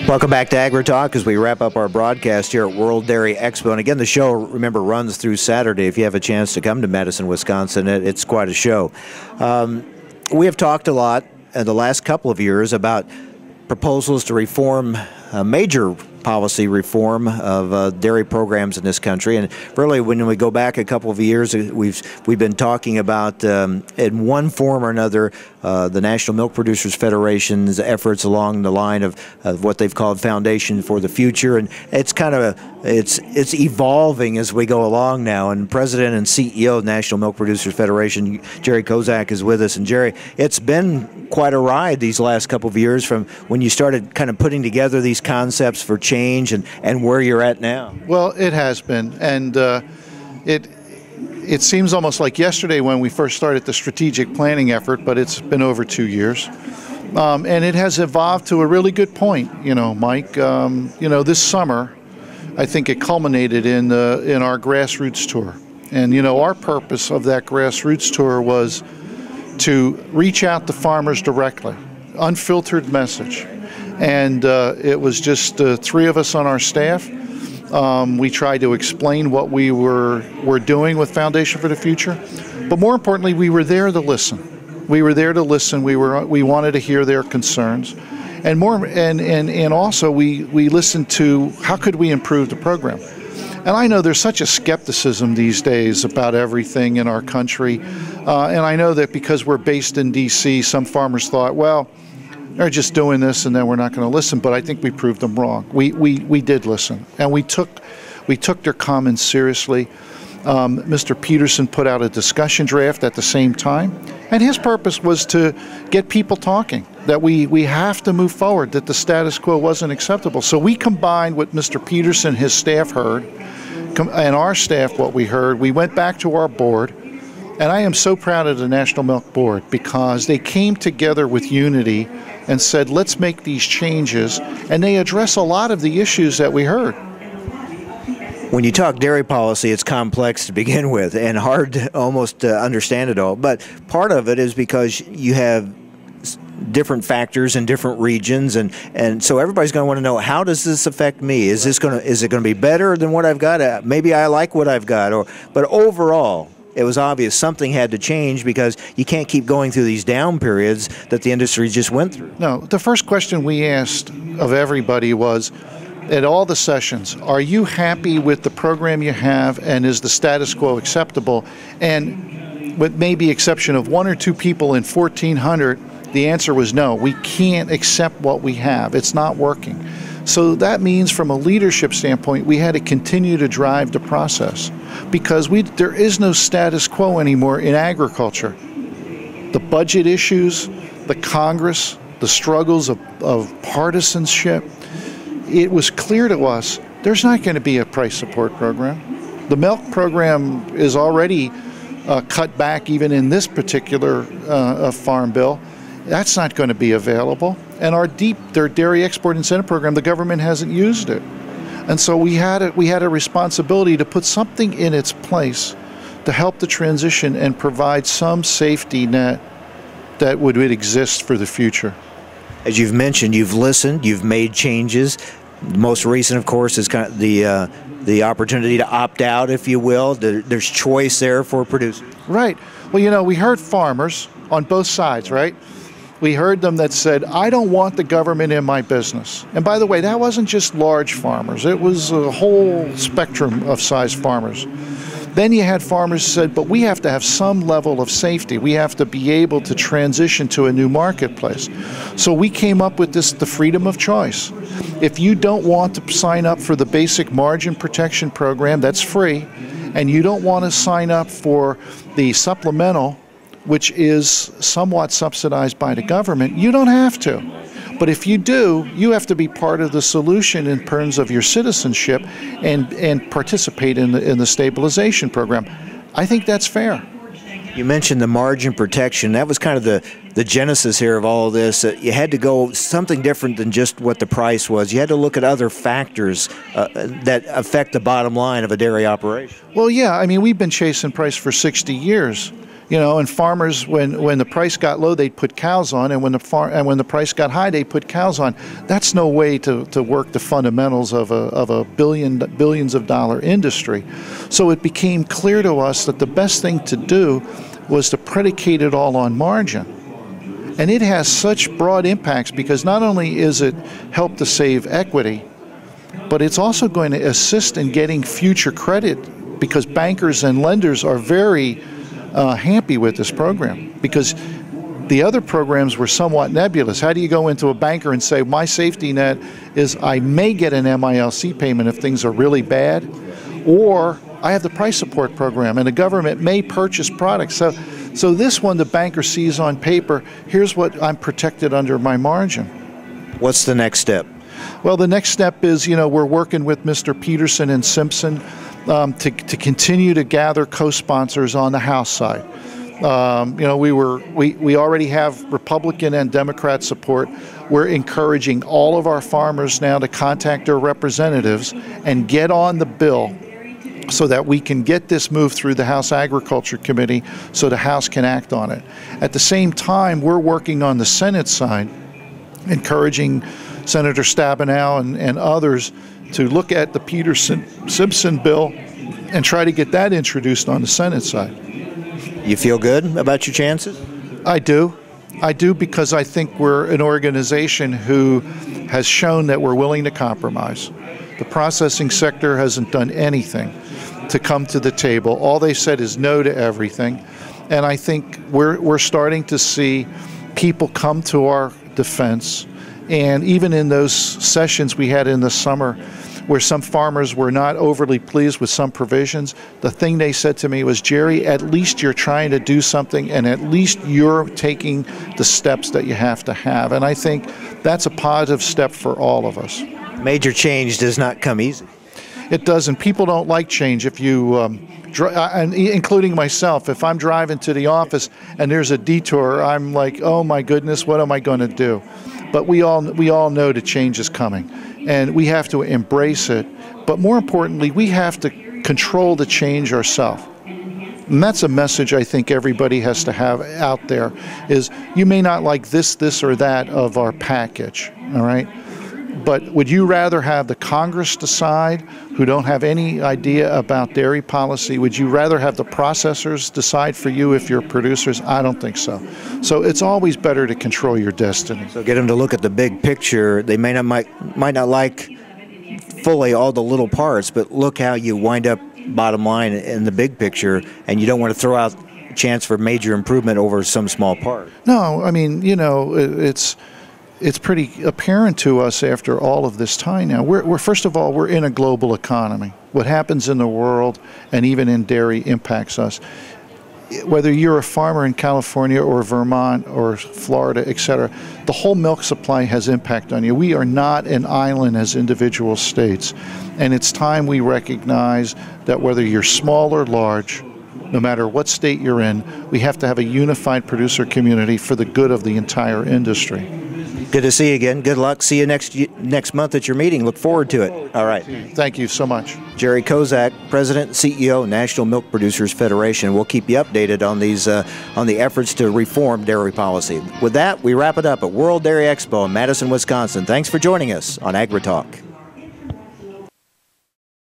Welcome back to AgriTalk as we wrap up our broadcast here at World Dairy Expo. And again, the show, remember, runs through Saturday. If you have a chance to come to Madison, Wisconsin, it's quite a show. We have talked a lot in the last couple of years about proposals to reform major policy reform of dairy programs in this country, and really when we go back a couple of years, we've been talking about in one form or another the National Milk Producers Federation's efforts along the line of what they've called Foundation for the Future, and it's kind of it's evolving as we go along now. And President and CEO of the National Milk Producers Federation, Jerry Kozak, is with us. And Jerry, it's been quite a ride these last couple of years from when you started kind of putting together these concepts for change and where you're at now. Well, it has been, and it seems almost like yesterday when we first started the strategic planning effort, but it's been over 2 years. And it has evolved to a really good point, Mike. This summer, I think it culminated in our grassroots tour. And, our purpose of that grassroots tour was to reach out to farmers directly, unfiltered message. And it was just three of us on our staff. We tried to explain what we were doing with Foundation for the Future. But more importantly, we were there to listen. We were there to listen. We wanted to hear their concerns. And also we listened to how could we improve the program. And I know there's such a skepticism these days about everything in our country. And I know that because we're based in D.C., some farmers thought, well, they're just doing this and then we're not going to listen. But I think we proved them wrong. We did listen, and we took their comments seriously. Mr. Peterson put out a discussion draft at the same time, and his purpose was to get people talking, that we have to move forward, that the status quo wasn't acceptable. So we combined what Mr. Peterson and his staff heard, and our staff what we heard. We went back to our board, and I am so proud of the National Milk Board because they came together with unity and said, let's make these changes, and they address a lot of the issues that we heard. When you talk dairy policy, it's complex to begin with and hard to almost understand it all. But part of it is because you have different factors in different regions, and so everybody's going to want to know, how does this affect me? Is it going to be better than what I've got? Maybe I like what I've got, but overall, it was obvious something had to change because you can't keep going through these down periods that the industry just went through. No, the first question we asked of everybody was, at all the sessions, are you happy with the program you have, and is the status quo acceptable? And with maybe exception of one or two people in 1,400, the answer was no. We can't accept what we have. It's not working. So that means from a leadership standpoint, we had to continue to drive the process because there is no status quo anymore in agriculture. The budget issues, the Congress, the struggles of partisanship, it was clear to us there's not going to be a price support program. The milk program is already cut back even in this particular farm bill. That's not going to be available. And their dairy export incentive program, the government hasn't used it. And so we had a responsibility to put something in its place to help the transition and provide some safety net that would exist for the future. As you've mentioned, you've listened, you've made changes. The most recent, of course, is kind of the opportunity to opt out, if you will. There's choice there for producers. Right. Well, we heard farmers on both sides, right? We heard them that said, I don't want the government in my business. And by the way, that wasn't just large farmers. It was a whole spectrum of size farmers. Then you had farmers who said, but we have to have some level of safety. We have to be able to transition to a new marketplace. So we came up with the freedom of choice. If you don't want to sign up for the basic margin protection program, that's free, and you don't want to sign up for the supplemental, which is somewhat subsidized by the government, you don't have to. But if you do, you have to be part of the solution in terms of your citizenship and participate in the stabilization program. I think that's fair. You mentioned the margin protection. That was kind of the genesis here of all of this. You had to go something different than just what the price was. You had to look at other factors that affect the bottom line of a dairy operation. Well, yeah. I mean, we've been chasing price for 60 years. You know, and farmers, when the price got low, they'd put cows on, and when the price got high, they'd put cows on. That's no way to work the fundamentals of a billions of dollar industry. So it became clear to us that the best thing to do was to predicate it all on margin. And it has such broad impacts because not only is it help to save equity, but it's also going to assist in getting future credit, because bankers and lenders are very happy with this program, because the other programs were somewhat nebulous. How do you go into a banker and say, my safety net is I may get an MILC payment if things are really bad, or I have the price support program and the government may purchase products. So this one, the banker sees on paper, here's what I'm protected under my margin. What's the next step? Well, the next step is, you know, we're working with Mr. Peterson and Simpson to continue to gather co-sponsors on the House side. You know, we already have Republican and Democrat support. We're encouraging all of our farmers now to contact their representatives and get on the bill so that we can get this moved through the House Agriculture Committee so the House can act on it. At the same time, we're working on the Senate side, encouraging Senator Stabenow and others to look at the Peterson-Simpson bill and try to get that introduced on the Senate side. You feel good about your chances? I do. I do, because I think we're an organization who has shown that we're willing to compromise. The processing sector hasn't done anything to come to the table. All they said is no to everything. And I think we're starting to see people come to our defense. And even in those sessions we had in the summer where some farmers were not overly pleased with some provisions, the thing they said to me was, Jerry, at least you're trying to do something, and at least you're taking the steps that you have to have. And I think that's a positive step for all of us. Major change does not come easy. It doesn't. People don't like change. If you, including myself, if I'm driving to the office and there's a detour, I'm like, oh my goodness, what am I going to do? But we all know the change is coming, and we have to embrace it. But more importantly, we have to control the change ourselves. And that's a message I think everybody has to have out there, is you may not like this, or that of our package, all right? But would you rather have the Congress decide, who don't have any idea about dairy policy? Would you rather have the processors decide for you if you're producers? I don't think so. So it's always better to control your destiny. So get them to look at the big picture. They might not like fully all the little parts, but look how you wind up bottom line in the big picture, and you don't want to throw out a chance for major improvement over some small part. No, I mean, you know, it's pretty apparent to us after all of this time now. We're first of all, we're in a global economy. What happens in the world and even in dairy impacts us. Whether you're a farmer in California or Vermont or Florida, etc., the whole milk supply has impact on you. We are not an island as individual states. And it's time we recognize that whether you're small or large, no matter what state you're in, we have to have a unified producer community for the good of the entire industry. Good to see you again. Good luck. See you next month at your meeting. Look forward to it. All right. Thank you so much. Jerry Kozak, President and CEO, National Milk Producers Federation. We'll keep you updated on these on the efforts to reform dairy policy. With that, we wrap it up at World Dairy Expo in Madison, Wisconsin. Thanks for joining us on AgriTalk.